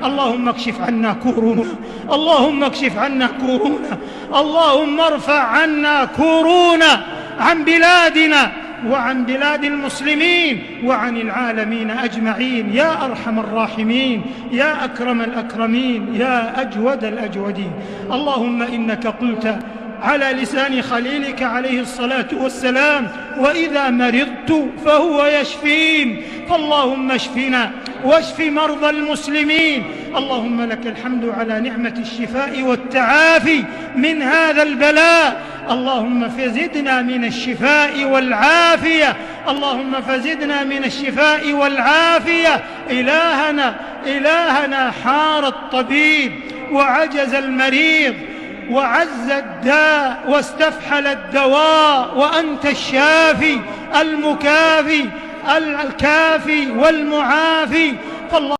اللهم اكشف عنا كورونا، اللهم اكشف عنا كورونا، اللهم ارفع عنا كورونا عن بلادنا وعن بلاد المسلمين وعن العالمين أجمعين يا أرحم الراحمين يا أكرم الأكرمين يا أجود الأجودين. اللهم إنك قلت على لسان خليلك عليه الصلاة والسلام: وإذا مرضت فهو يشفين. فاللهم اشفنا واشف مرضى المسلمين. اللهم لك الحمد على نعمة الشفاء والتعافي من هذا البلاء. اللهم فزدنا من الشفاء والعافية، اللهم فزدنا من الشفاء والعافية. إلهنا حار الطبيب وعجز المريض وعز الداء واستفحل الدواء، وأنت الشافي المكافي الكافي والمعافي. فالله